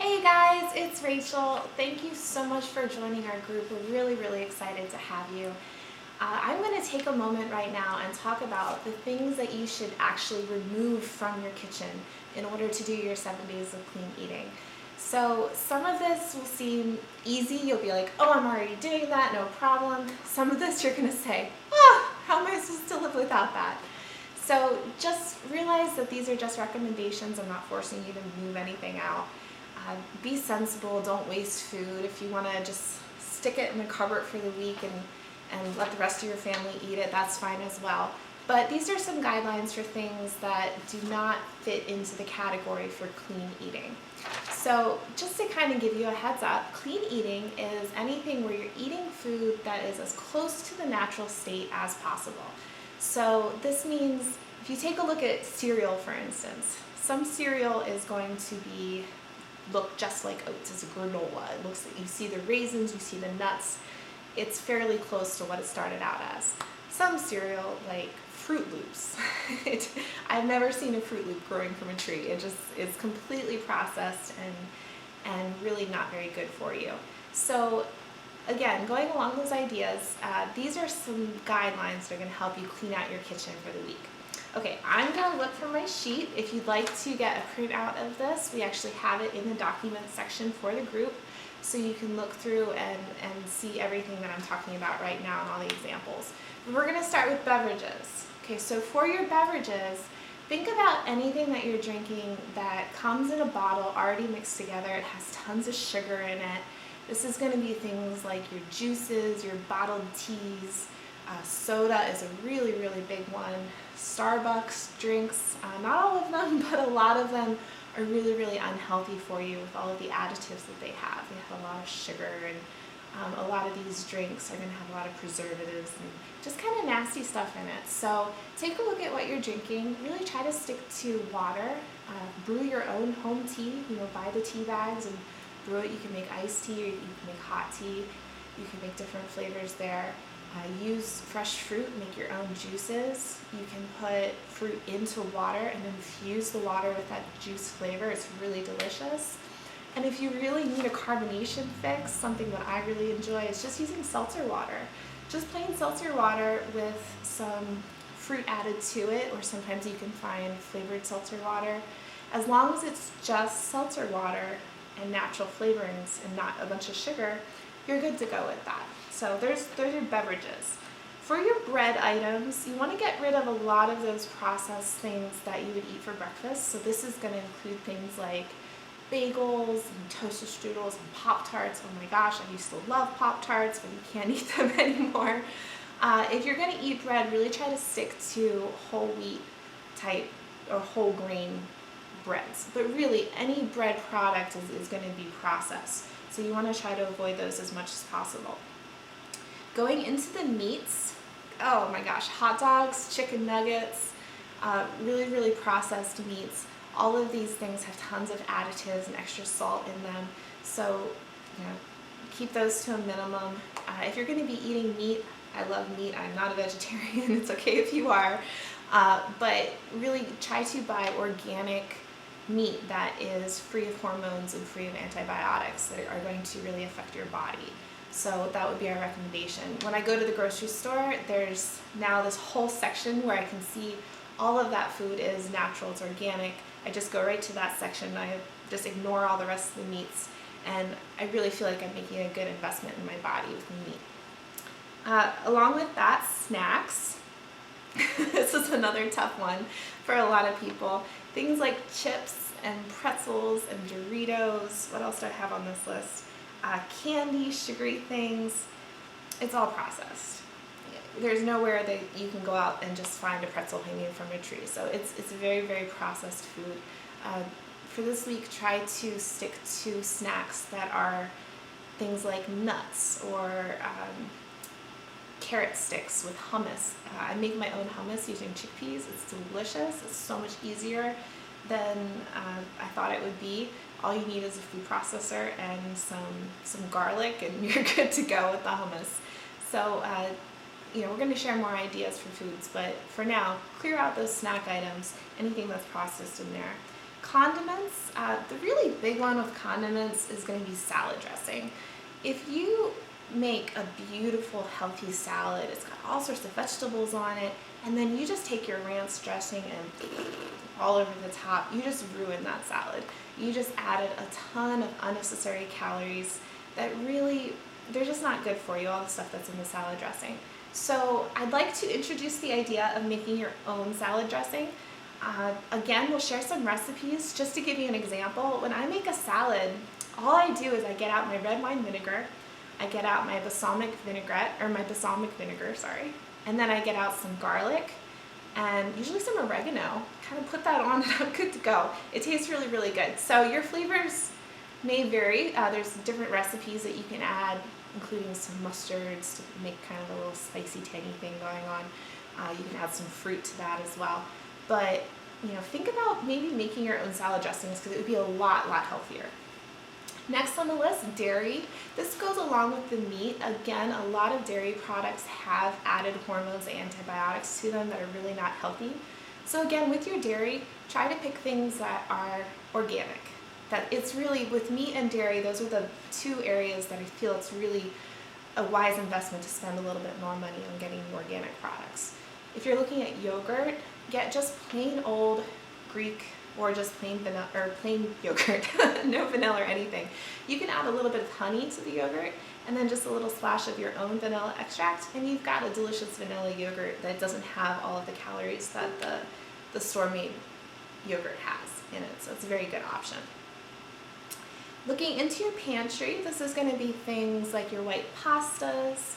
Hey guys, it's Rachel. Thank you so much for joining our group. We're really excited to have you. I'm going to take a moment right now and talk about the things that you should actually remove from your kitchen in order to do your 7 days of clean eating. So some of this will seem easy. You'll be like, oh, I'm already doing that, no problem. Some of this you're going to say, oh, how am I supposed to live without that? So just realize that these are just recommendations. I'm not forcing you to move anything out. Be sensible, don't waste food. If you want to just stick it in the cupboard for the week and let the rest of your family eat it, that's fine as well. But these are some guidelines for things that do not fit into the category for clean eating. So just to kind of give you a heads up, clean eating is anything where you're eating food that is as close to the natural state as possible. So this means if you take a look at cereal, for instance, some cereal is going to look just like oats. It's a granola. It looks like you see the raisins, you see the nuts. It's fairly close to what it started out as. Some cereal, like Fruit Loops, I've never seen a Fruit Loop growing from a tree. It just is completely processed and really not very good for you. So again, going along those ideas, these are some guidelines that are going to help you clean out your kitchen for the week. Okay, I'm going to look for my sheet. If you'd like to get a printout of this, we actually have it in the documents section for the group, so you can look through and see everything that I'm talking about right now and all the examples. But we're going to start with beverages. Okay, so for your beverages, think about anything that you're drinking that comes in a bottle already mixed together. It has tons of sugar in it. This is going to be things like your juices, your bottled teas. Soda is a really big one. Starbucks drinks, not all of them, but a lot of them are really unhealthy for you with all of the additives that they have. They have a lot of sugar, and a lot of these drinks are going to have a lot of preservatives and just kind of nasty stuff in it. So take a look at what you're drinking. Really try to stick to water. Brew your own home tea. Buy the tea bags and brew it. You can make iced tea, or you can make hot tea. You can make different flavors there. Use fresh fruit, make your own juices. You can put fruit into water and infuse the water with that juice flavor. It's really delicious. And if you really need a carbonation fix, something that I really enjoy is just using seltzer water. Just plain seltzer water with some fruit added to it, or sometimes you can find flavored seltzer water. As long as it's just seltzer water and natural flavorings and not a bunch of sugar, you're good to go with that. So there's your beverages. For your bread items, you want to get rid of a lot of those processed things that you would eat for breakfast. So this is going to include things like bagels and toasted strudels and Pop-Tarts. Oh my gosh, I used to love Pop-Tarts, but you can't eat them anymore. If you're going to eat bread, really try to stick to whole wheat type or whole grain breads. But really, any bread product is going to be processed. So you want to try to avoid those as much as possible. Going into the meats, oh my gosh, hot dogs, chicken nuggets, really processed meats. All of these things have tons of additives and extra salt in them. So, keep those to a minimum. If you're going to be eating meat, I love meat. I'm not a vegetarian. It's okay if you are. But really try to buy organic meat that is free of hormones and free of antibiotics that are going to really affect your body. So that would be our recommendation. When I go to the grocery store, there's now this whole section where I can see all of that food is natural, it's organic. I just go right to that section and I just ignore all the rest of the meats, and I really feel like I'm making a good investment in my body with meat. Along with that, snacks. This is another tough one for a lot of people. Things like chips and pretzels and Doritos. What else do I have on this list? Candy, sugary things. It's all processed. There's nowhere that you can go out and just find a pretzel hanging from a tree. So it's very processed food. For this week, try to stick to snacks that are things like nuts or carrot sticks with hummus. I make my own hummus using chickpeas. It's delicious. It's so much easier than I thought it would be. All you need is a food processor and some garlic, and you're good to go with the hummus. So we're going to share more ideas for foods, but for now, clear out those snack items, anything that's processed in there. condiments, the really big one with condiments is going to be salad dressing. If you make a beautiful healthy salad, it's got all sorts of vegetables on it, and then you just take your ranch dressing and all over the top, you just ruin that salad. You just added a ton of unnecessary calories that really, they're just not good for you, all the stuff that's in the salad dressing. So I'd like to introduce the idea of making your own salad dressing. Again, we'll share some recipes. Just to give you an example, when I make a salad, all I do is I get out my red wine vinegar, I get out my balsamic vinegar, sorry, and then I get out some garlic and usually some oregano, kind of put that on and I'm good to go. It tastes really, really good. So your flavors may vary. There's different recipes that you can add, including some mustards to make kind of a little spicy tangy thing going on. You can add some fruit to that as well. But think about maybe making your own salad dressings because it would be a lot healthier. Next on the list, dairy. This goes along with the meat. Again, a lot of dairy products have added hormones and antibiotics to them that are really not healthy. So again, with your dairy, try to pick things that are organic. That it's really, with meat and dairy, those are the two areas that I feel it's really a wise investment to spend a little bit more money on getting organic products. If you're looking at yogurt, get just plain old Greek or just plain vanilla or plain yogurt, no vanilla or anything. You can add a little bit of honey to the yogurt and then just a little splash of your own vanilla extract, and you've got a delicious vanilla yogurt that doesn't have all of the calories that the store-made yogurt has in it. So it's a very good option. Looking into your pantry, this is going to be things like your white pastas,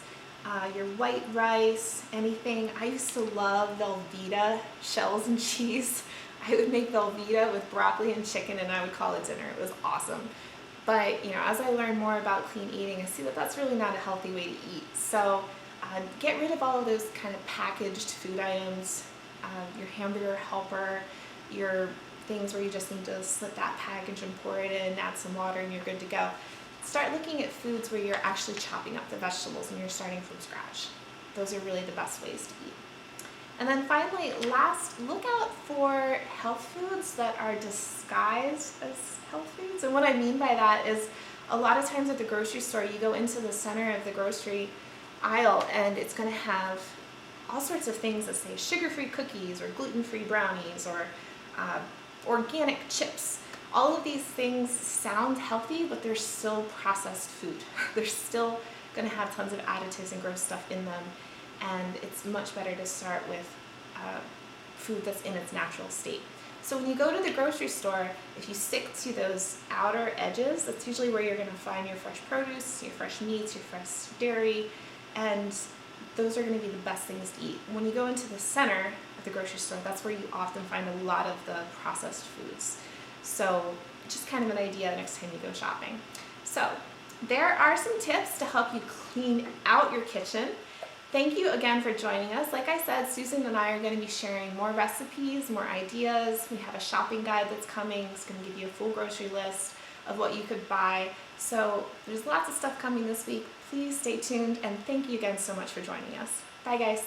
your white rice, anything. I used to love Velveeta shells and cheese. I would make Velveeta with broccoli and chicken and I would call it dinner. It was awesome. But as I learn more about clean eating, I see that that's really not a healthy way to eat. So get rid of all of those kind of packaged food items, your hamburger helper, your things where you just need to slit that package and pour it in, add some water and you're good to go. Start looking at foods where you're actually chopping up the vegetables and you're starting from scratch. Those are really the best ways to eat. And then finally, last, look out for health foods that are disguised as health foods. And what I mean by that is a lot of times at the grocery store, you go into the center of the grocery aisle and it's going to have all sorts of things that say sugar-free cookies or gluten-free brownies or organic chips. All of these things sound healthy, but they're still processed food. They're still going to have tons of additives and gross stuff in them. And it's much better to start with food that's in its natural state. So when you go to the grocery store, if you stick to those outer edges, that's usually where you're going to find your fresh produce, your fresh meats, your fresh dairy, and those are going to be the best things to eat. When you go into the center of the grocery store, that's where you often find a lot of the processed foods. So just kind of an idea next time you go shopping. So there are some tips to help you clean out your kitchen. Thank you again for joining us. Like I said, Susan and I are going to be sharing more recipes, more ideas. We have a shopping guide that's coming. It's going to give you a full grocery list of what you could buy. So there's lots of stuff coming this week. Please stay tuned, and thank you again so much for joining us. Bye guys.